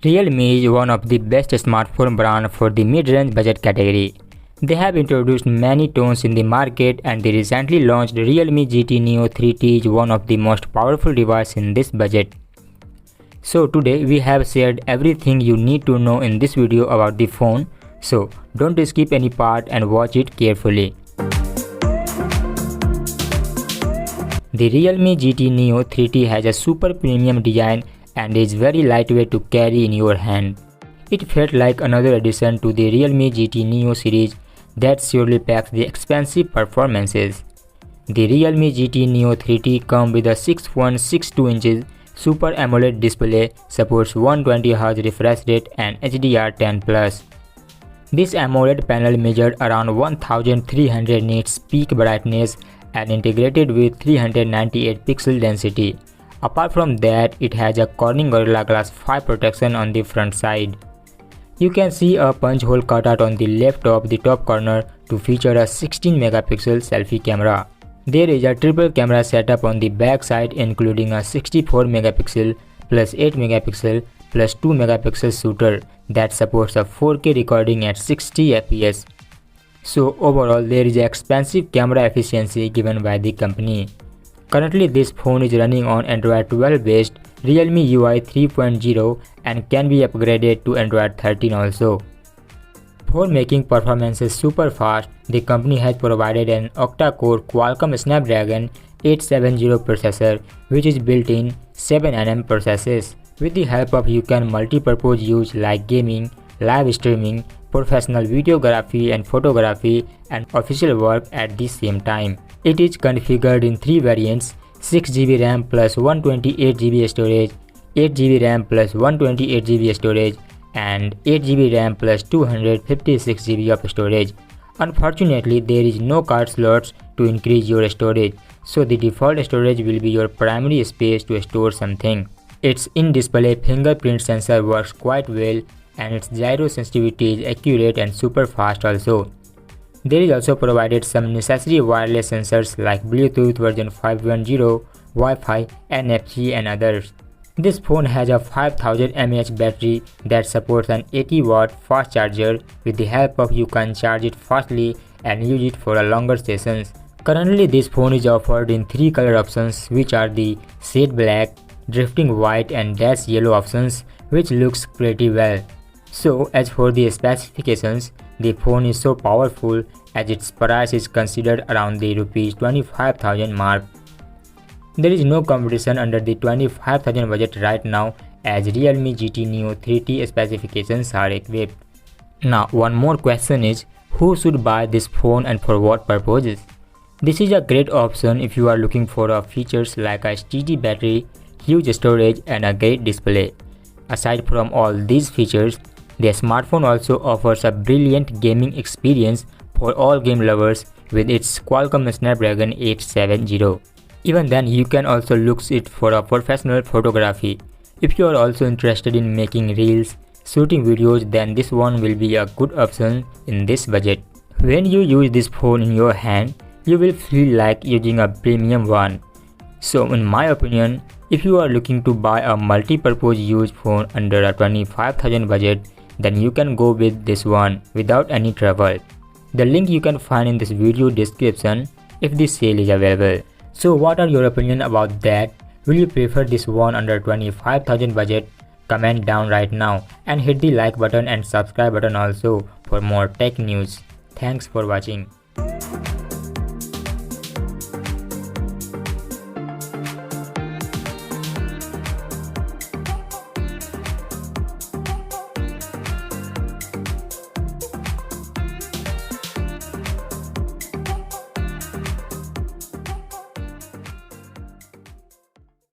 Realme is one of the best smartphone brands for the mid-range budget category. They have introduced many tones in the market, and the recently launched Realme GT Neo 3T is one of the most powerful devices in this budget. So today we have shared everything you need to know in this video about the phone, so don't skip any part and watch it carefully. The Realme GT Neo 3T has a super premium design and is very lightweight to carry in your hand. It felt like another addition to the Realme GT Neo series that surely packs the expensive performances. The Realme GT Neo 3T comes with a 6.62 inches Super AMOLED display, supports 120Hz refresh rate and HDR10+. This AMOLED panel measured around 1300 nits peak brightness and integrated with 398 pixel density. Apart from that, it has a Corning Gorilla Glass 5 protection on the front side. You can see a punch hole cutout on the left of the top corner to feature a 16 megapixel selfie camera. There is a triple camera setup on the back side, including a 64 megapixel plus 8 megapixel plus 2 megapixel shooter that supports a 4K recording at 60 fps. So overall, there is expensive camera efficiency given by the company. Currently, this phone is running on Android 12 based Realme UI 3.0 and can be upgraded to Android 13 also. For making performances super fast, the company has provided an octa-core Qualcomm Snapdragon 870 processor, which is built in 7nm processes. With the help of you can multi-purpose use like gaming, live streaming, professional videography and photography, and official work at the same time. It is configured in 3 variants: 6GB RAM plus 128GB storage, 8GB RAM plus 128GB storage, and 8GB RAM plus 256GB of storage. Unfortunately, there is no card slots to increase your storage, so the default storage will be your primary space to store something. Its in-display fingerprint sensor works quite well, and its gyro sensitivity is accurate and super fast also. There is also provided some necessary wireless sensors like Bluetooth version 5.0, Wi-Fi, NFC and others. This phone has a 5000 mAh battery that supports an 80-watt fast charger. With the help of you can charge it fastly and use it for a longer sessions. Currently, this phone is offered in 3 color options, which are the shade black, drifting white and dash yellow options, which looks pretty well. So as for the specifications, the phone is so powerful as its price is considered around the Rs 25,000 mark. There is no competition under the 25,000 budget right now, as Realme GT Neo 3T specifications are equipped. Now one more question is, who should buy this phone and for what purposes? This is a great option if you are looking for features like a steady battery, huge storage and a great display. Aside from all these features, the smartphone also offers a brilliant gaming experience for all game lovers with its Qualcomm Snapdragon 870. Even then, you can also look it for a professional photography. If you are also interested in making reels, shooting videos, then this one will be a good option in this budget. When you use this phone in your hand, you will feel like using a premium one. So in my opinion, if you are looking to buy a multi-purpose use phone under a 25,000 budget, then you can go with this one without any trouble. The link you can find in this video description if this sale is available. So what are your opinion about that? Will you prefer this one under 25,000 budget? Comment down right now and hit the like button and subscribe button also for more tech news. Thanks for watching.